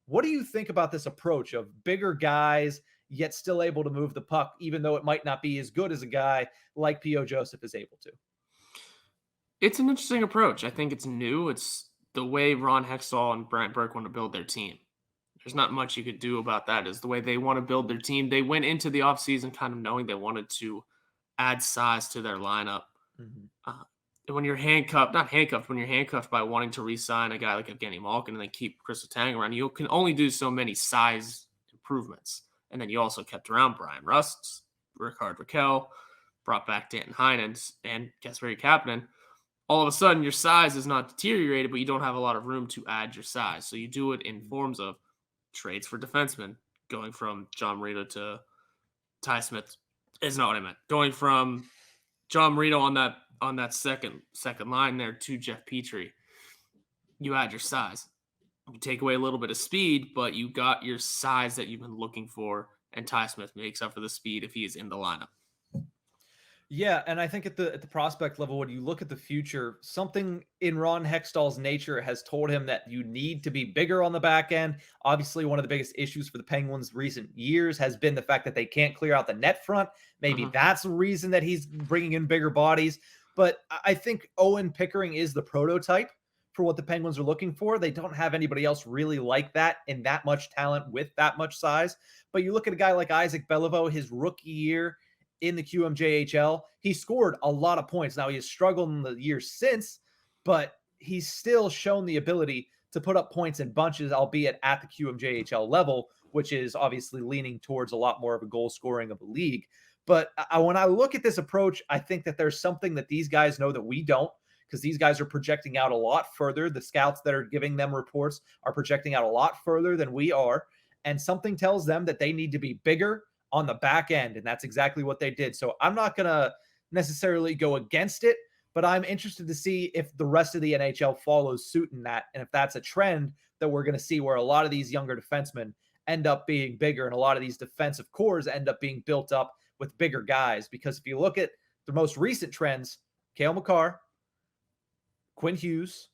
What do you think about this approach of bigger guys, yet still able to move the puck, even though it might not be as good as a guy like P.O. Joseph is able to? It's an interesting approach. I think it's new. It's the way Ron Hextall and Brent Burke want to build their team. There's not much you could do about that. Is the way they want to build their team. They went into the offseason kind of knowing they wanted to add size to their lineup. Mhm. Uh, when you're handcuffed, not handcuffed, when you're handcuffed by wanting to re-sign a guy like Evgeny Malkin and then keep Chris Letang around, you can only do so many size improvements. And then you also kept around Brian Rust, Rickard Raquel, brought back Danton Heinen, and Kasperi Kapanen. All of a sudden, your size is not deteriorated, but you don't have a lot of room to add your size. So you do it in forms of trades for defensemen, going from John Marino to Ty Smith is not what I meant. Going from John Marino on that second line there to Jeff Petrie, you add your size. You take away a little bit of speed, but you got your size that you've been looking for, and Ty Smith makes up for the speed if he is in the lineup. Yeah, and I think at the prospect level, when you look at the future, something in Ron Hextall's nature has told him that you need to be bigger on the back end. Obviously, one of the biggest issues for the Penguins recent years has been the fact that they can't clear out the net front. Maybe Mhm. that's the reason that he's bringing in bigger bodies. But I think Owen Pickering is the prototype for what the Penguins are looking for. They don't have anybody else really like that and that much talent with that much size. But you look at a guy like Isaac Beliveau, his rookie year in the QMJHL. He scored a lot of points. Now he has struggled in the years since, but he's still shown the ability to put up points in bunches, albeit at the QMJHL level, which is obviously leaning towards a lot more of a goal scoring of a league. But when I look at this approach, I think that there's something that these guys know that we don't, because these guys are projecting out a lot further. The scouts that are giving them reports are projecting out a lot further than we are. And something tells them that they need to be bigger on the back end. And that's exactly what they did. So I'm not going to necessarily go against it, but I'm interested to see if the rest of the NHL follows suit in that. And if that's a trend that we're going to see where a lot of these younger defensemen end up being bigger and a lot of these defensive cores end up being built up with bigger guys. Because if you look at the most recent trends, Cale Makar, Quinn Hughes,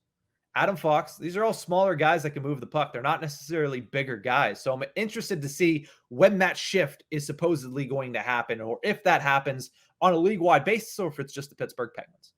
Adam Fox, these are all smaller guys that can move the puck. They're not necessarily bigger guys. So I'm interested to see when that shift is supposedly going to happen, or if that happens on a league-wide basis, or if it's just the Pittsburgh Penguins.